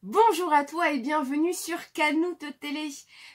Bonjour à toi et bienvenue sur Canoute Télé.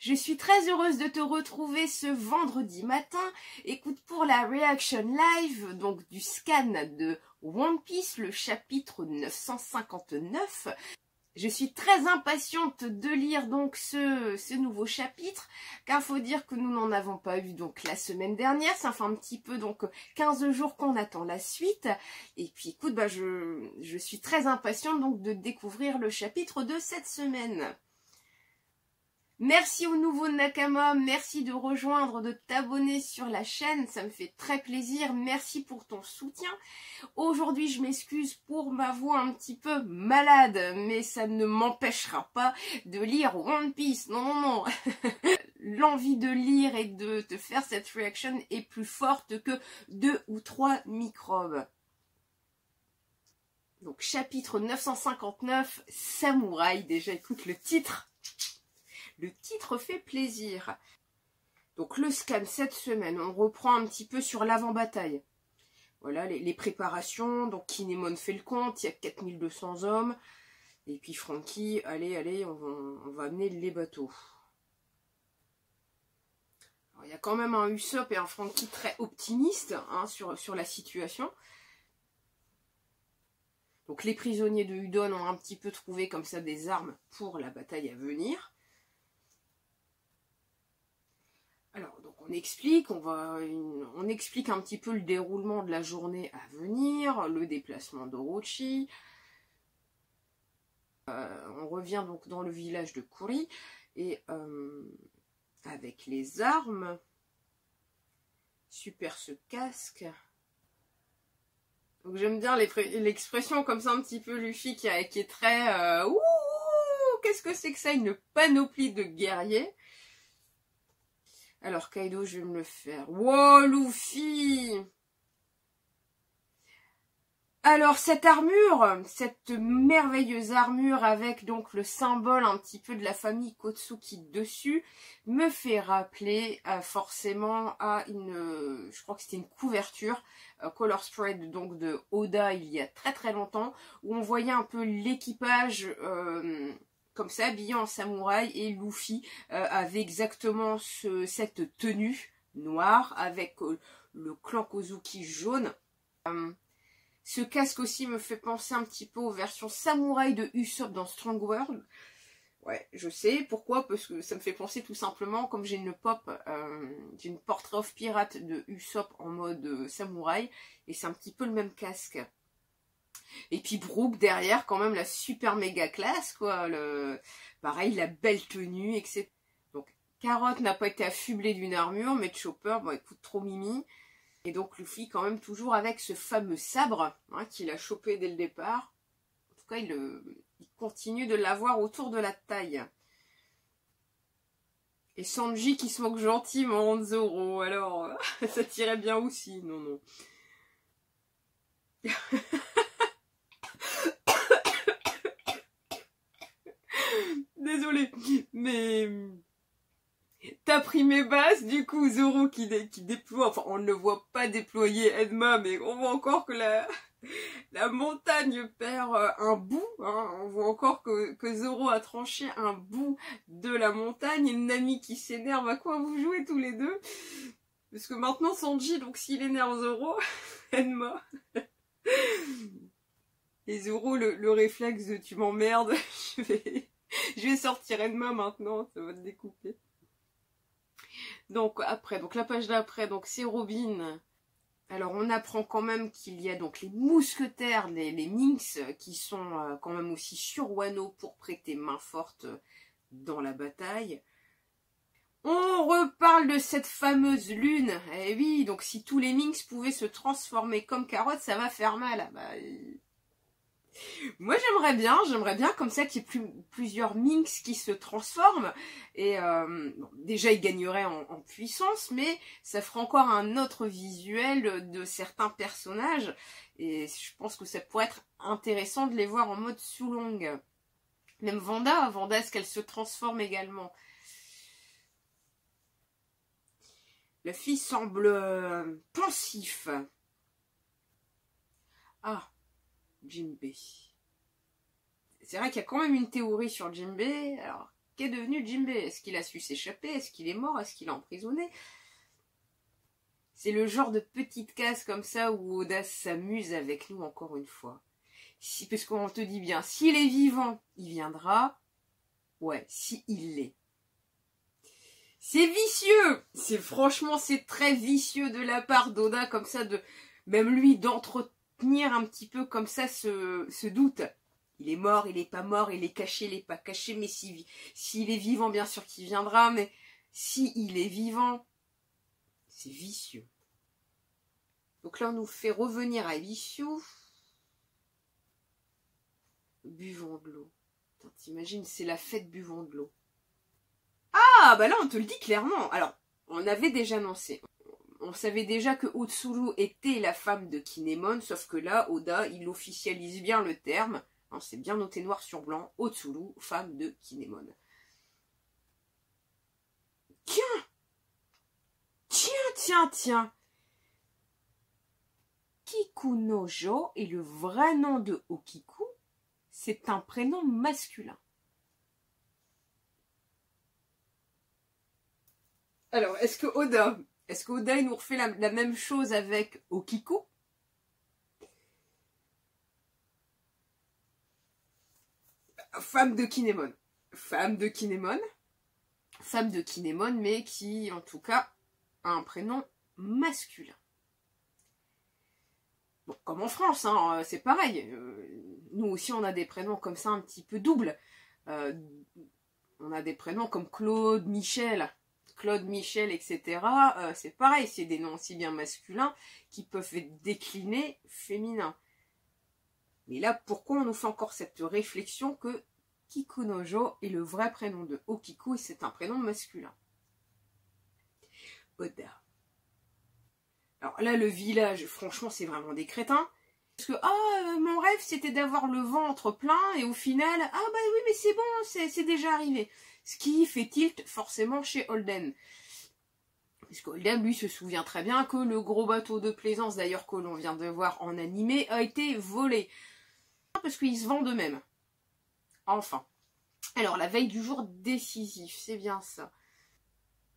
Je suis très heureuse de te retrouver ce vendredi matin. Écoute, pour la reaction live donc du scan de One Piece, le chapitre 959. Je suis très impatiente de lire donc ce nouveau chapitre, car faut dire que nous n'en avons pas eu donc la semaine dernière. Ça fait un petit peu donc 15 jours qu'on attend la suite. Et puis écoute, je suis très impatiente donc de découvrir le chapitre de cette semaine. Merci aux nouveaux Nakama, merci de rejoindre, de t'abonner sur la chaîne, ça me fait très plaisir, merci pour ton soutien. Aujourd'hui, je m'excuse pour ma voix un petit peu malade, mais ça ne m'empêchera pas de lire One Piece, non. L'envie de lire et de te faire cette reaction est plus forte que 2 ou 3 microbes. Donc, chapitre 959, Samouraï, déjà écoute le titre. Le titre fait plaisir. Donc le scan cette semaine, on reprend un petit peu sur l'avant-bataille. Voilà les préparations. Donc Kinemon fait le compte, il y a 4200 hommes. Et puis Franky, allez, on va amener les bateaux. Alors, il y a quand même un Usopp et un Franky très optimistes sur la situation. Donc les prisonniers de Udon ont un petit peu trouvé comme ça des armes pour la bataille à venir. Alors, donc on explique un petit peu le déroulement de la journée à venir, le déplacement d'Orochi. On revient donc dans le village de Kuri et avec les armes, super ce casque. Donc j'aime bien l'expression comme ça un petit peu Luffy qui est très ouh, qu'est-ce que c'est que ça, une panoplie de guerriers. Alors Kaido, je vais me le faire. Wow, Luffy! Alors cette armure, cette merveilleuse armure avec donc le symbole un petit peu de la famille Kotsuki dessus, me fait rappeler forcément à je crois que c'était une couverture color spread donc de Oda il y a très longtemps, où on voyait un peu l'équipage comme ça, habillé en samouraï, et Luffy avait exactement cette tenue noire avec le clan Kozuki jaune. Ce casque aussi me fait penser un petit peu aux versions samouraï de Usopp dans Strong World. Ouais, je sais. Pourquoi? Parce que ça me fait penser tout simplement, comme j'ai j'ai une Portrait of Pirate de Usopp en mode samouraï, et c'est un petit peu le même casque. Et puis Brook derrière, quand même la super méga classe, quoi. Pareil, la belle tenue, etc. Donc, Carotte n'a pas été affublé d'une armure, mais Chopper, bon écoute, trop mimi. Et donc Luffy quand même toujours avec ce fameux sabre qu'il a chopé dès le départ. En tout cas, il continue de l'avoir autour de la taille. Et Sanji qui se moque gentiment de Zoro. Alors, ça tirait bien aussi. Non. Désolée, mais t'as pris mes bases, du coup Zoro qui déploie, enfin on ne le voit pas déployer Edma, mais on voit encore que la montagne perd un bout, on voit encore que Zoro a tranché un bout de la montagne, et Nami qui s'énerve, à quoi vous jouez tous les deux? Parce que maintenant Sanji, donc s'il énerve Zoro, Edma... Et Zoro, le réflexe de tu m'emmerdes, je vais sortir Edma maintenant, ça va te découper. Donc après, donc la page d'après, donc c'est Robin. Alors on apprend quand même qu'il y a donc les mousquetaires, les Minks, qui sont quand même aussi sur Wano pour prêter main forte dans la bataille. On reparle de cette fameuse lune. Eh oui, donc si tous les Minks pouvaient se transformer comme Carotte, ça va faire mal. Moi j'aimerais bien comme ça qu'il y ait plusieurs Minks qui se transforment, et bon, déjà ils gagneraient en puissance, mais ça ferait encore un autre visuel de certains personnages, et je pense que ça pourrait être intéressant de les voir en mode Sulong. Même Vanda, est-ce qu'elle se transforme également? La fille semble pensif. Ah, Jinbei. c'est vrai qu'il y a quand même une théorie sur Jinbei. Alors, qu'est devenu Jinbei? Est-ce qu'il a su s'échapper? Est-ce qu'il est mort? Est-ce qu'il est emprisonné? C'est le genre de petite case comme ça où Oda s'amuse avec nous encore une fois. Parce qu'on te dit bien, s'il est vivant, il viendra. Ouais, si il l'est. C'est vicieux. Franchement, c'est très vicieux de la part d'Oda comme ça, de même lui d'entretenir un petit peu comme ça ce doute. Il est mort, il est pas mort, il est caché, il est pas caché, mais s'il est vivant, bien sûr qu'il viendra, mais s'il est vivant, c'est vicieux. Donc là, on nous fait revenir à Vicious. Buvons de l'eau. T'imagines, c'est la fête, buvons de l'eau. Ah, bah là, on te le dit clairement. Alors, on avait déjà annoncé. On savait déjà que Otsuru était la femme de Kinemon, sauf que là, Oda, il officialise bien le terme. Hein, c'est bien noté noir sur blanc. Otsuru, femme de Kinemon. Tiens. Kikunojo est le vrai nom de Okiku. C'est un prénom masculin. Alors, est-ce que Oda il nous refait la même chose avec Okiku? Femme de Kinemon, mais qui, en tout cas, a un prénom masculin. Bon, comme en France, hein, c'est pareil. Nous aussi, on a des prénoms comme ça, un petit peu doubles. On a des prénoms comme Claude, Michel, etc. C'est pareil, c'est des noms aussi bien masculins qui peuvent être déclinés féminins. Mais là, pourquoi on nous fait encore cette réflexion que Kikunojo est le vrai prénom de Okiku et c'est un prénom masculin? Oda. Alors là, le village, franchement, c'est vraiment des crétins. Parce que, mon rêve, c'était d'avoir le ventre plein, et au final, bah oui, mais c'est bon, c'est déjà arrivé. Ce qui fait tilt, forcément, chez Holden. Parce que Holden, lui, se souvient très bien que le gros bateau de plaisance, d'ailleurs, que l'on vient de voir en animé, a été volé. Parce qu'ils se vendent eux-mêmes. Enfin. Alors, la veille du jour décisif, c'est bien ça.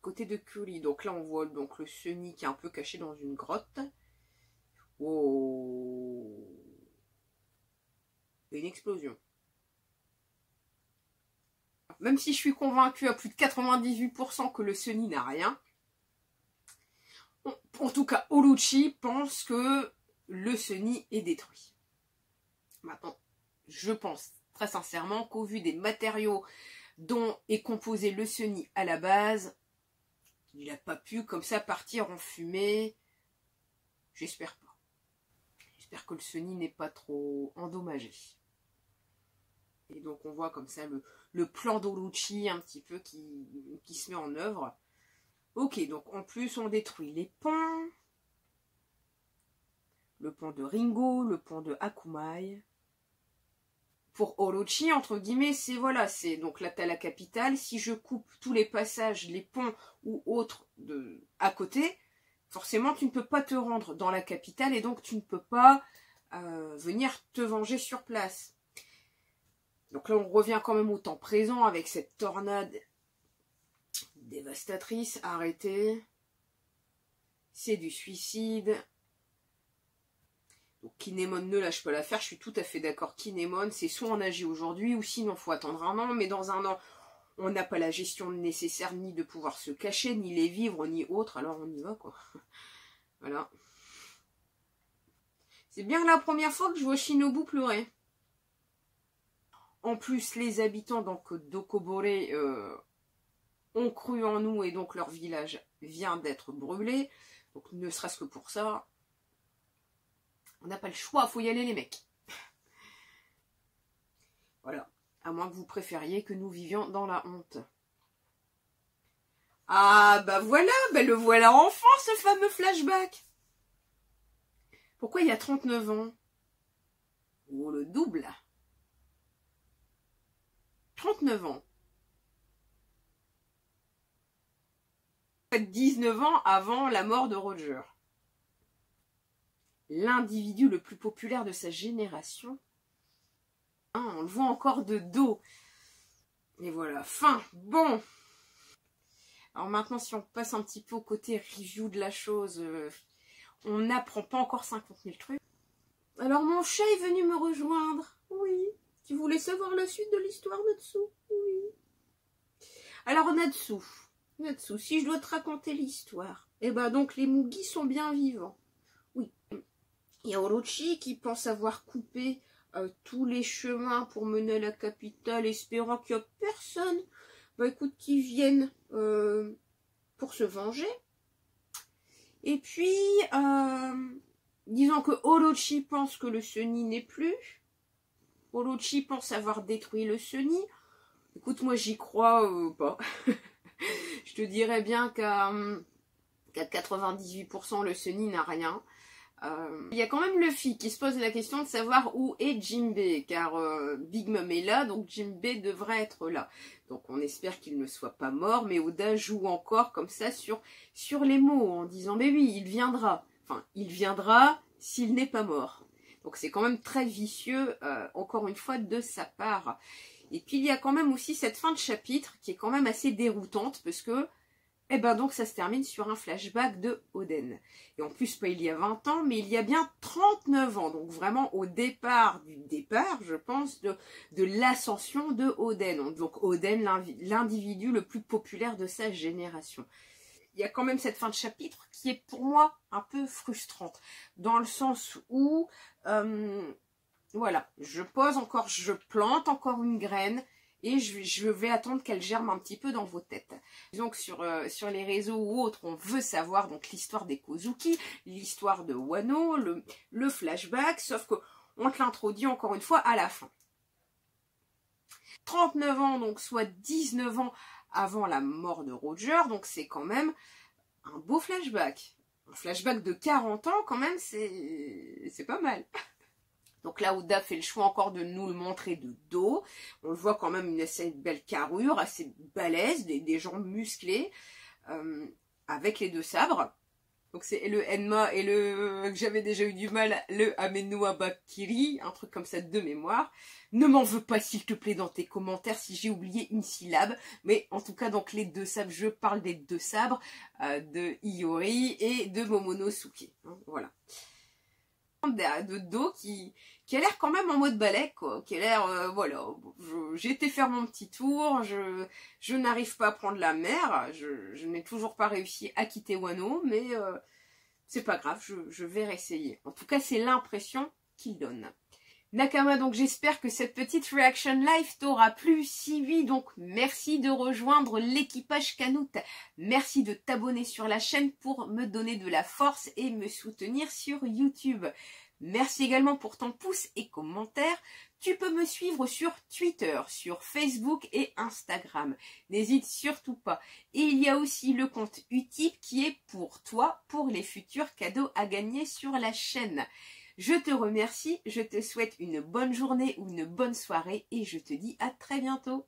Côté de Kuri, donc là, on voit donc le Sunny qui est un peu caché dans une grotte. Oh. Une explosion. Même si je suis convaincue à plus de 98% que le Sunny n'a rien, en tout cas, Orochi pense que le Sunny est détruit. Maintenant, je pense très sincèrement qu'au vu des matériaux dont est composé le Sunny à la base, il n'a pas pu comme ça partir en fumée. J'espère pas. J'espère que le Sunny n'est pas trop endommagé. Et donc on voit comme ça le plan d'Orochi un petit peu qui se met en œuvre. Ok, donc en plus on détruit les ponts. Le pont de Ringo, le pont de Akumai. Pour Orochi, entre guillemets, c'est donc là t'as la capitale. Si je coupe tous les passages, les ponts ou autres à côté, forcément tu ne peux pas te rendre dans la capitale et donc tu ne peux pas venir te venger sur place. Donc là on revient quand même au temps présent avec cette tornade dévastatrice. Arrêtez. C'est du suicide. Donc Kinemon ne lâche pas l'affaire, je suis tout à fait d'accord. Kinemon, c'est soit on agit aujourd'hui, ou sinon il faut attendre un an, mais dans un an, on n'a pas la gestion nécessaire, ni de pouvoir se cacher, ni les vivres, ni autre, alors on y va, quoi. Voilà. C'est bien la première fois que je vois Shinobu pleurer. En plus, les habitants donc d'Okobore ont cru en nous, et donc leur village vient d'être brûlé. Donc ne serait-ce que pour ça... On n'a pas le choix, faut y aller les mecs. Voilà. À moins que vous préfériez que nous vivions dans la honte. Ah bah voilà, le voilà enfin ce fameux flashback. Pourquoi il y a 39 ans? Oh le double. 39 ans. 19 ans avant la mort de Roger. L'individu le plus populaire de sa génération, Hein, on le voit encore de dos. Et voilà, fin. Bon. Alors maintenant, si on passe un petit peu au côté review de la chose, on n'apprend pas encore 50 000 trucs. Alors mon chat est venu me rejoindre. Oui. Tu voulais savoir la suite de l'histoire, Natsu? Oui. Alors Natsu, si je dois te raconter l'histoire, eh ben donc les Mugi sont bien vivants. Oui. Il y a Orochi qui pense avoir coupé tous les chemins pour mener à la capitale, espérant qu'il n'y a personne, écoute, qui vienne pour se venger. Et puis, disons que Orochi pense que le Seni n'est plus. Orochi pense avoir détruit le Seni. Écoute, moi j'y crois pas. Je te dirais bien qu'à 98% le Seni n'a rien. Il y a quand même Luffy qui se pose la question de savoir où est Jinbei, car Big Mom est là, donc Jinbei devrait être là. Donc on espère qu'il ne soit pas mort, mais Oda joue encore comme ça sur les mots, en disant mais oui, il viendra. Enfin, il viendra s'il n'est pas mort. Donc c'est quand même très vicieux, encore une fois, de sa part. Et puis il y a quand même aussi cette fin de chapitre qui est quand même assez déroutante, parce que eh ben donc ça se termine sur un flashback de Oden. Et en plus, pas il y a 20 ans, mais il y a bien 39 ans. Donc vraiment au départ du départ, je pense, de l'ascension de Oden. Donc Oden, l'individu le plus populaire de sa génération. Il y a quand même cette fin de chapitre qui est pour moi un peu frustrante. Dans le sens où, voilà, je plante encore une graine. Et je vais attendre qu'elle germe un petit peu dans vos têtes. Donc sur les réseaux ou autres, on veut savoir donc l'histoire des Kozuki, l'histoire de Wano, le flashback, sauf qu'on te l'introduit encore une fois à la fin. 39 ans, donc soit 19 ans avant la mort de Roger, donc c'est quand même un beau flashback. Un flashback de 40 ans, quand même, c'est pas mal. Donc là, Oda fait le choix encore de nous le montrer de dos. On le voit quand même une assez belle carrure, assez balèze, des jambes musclées, avec les deux sabres. Donc c'est le Enma et que j'avais déjà eu du mal, le Amenua Bakiri, un truc comme ça de mémoire. Ne m'en veux pas s'il te plaît dans tes commentaires si j'ai oublié une syllabe. Mais en tout cas, donc les deux sabres, je parle des deux sabres de Iori et de Momonosuke. Hein, voilà. De dos qui a l'air quand même en mode balai, quoi, qui a l'air, voilà, j'ai été faire mon petit tour, je n'arrive pas à prendre la mer, je n'ai toujours pas réussi à quitter Wano, mais c'est pas grave, je vais réessayer. En tout cas, c'est l'impression qu'il donne. Nakama, donc j'espère que cette petite reaction live t'aura plu. Si oui, donc merci de rejoindre l'équipage Canute. Merci de t'abonner sur la chaîne pour me donner de la force et me soutenir sur YouTube. Merci également pour ton pouce et commentaire. Tu peux me suivre sur Twitter, sur Facebook et Instagram. N'hésite surtout pas. Et il y a aussi le compte Utip qui est pour toi, pour les futurs cadeaux à gagner sur la chaîne. Je te remercie, je te souhaite une bonne journée ou une bonne soirée et je te dis à très bientôt.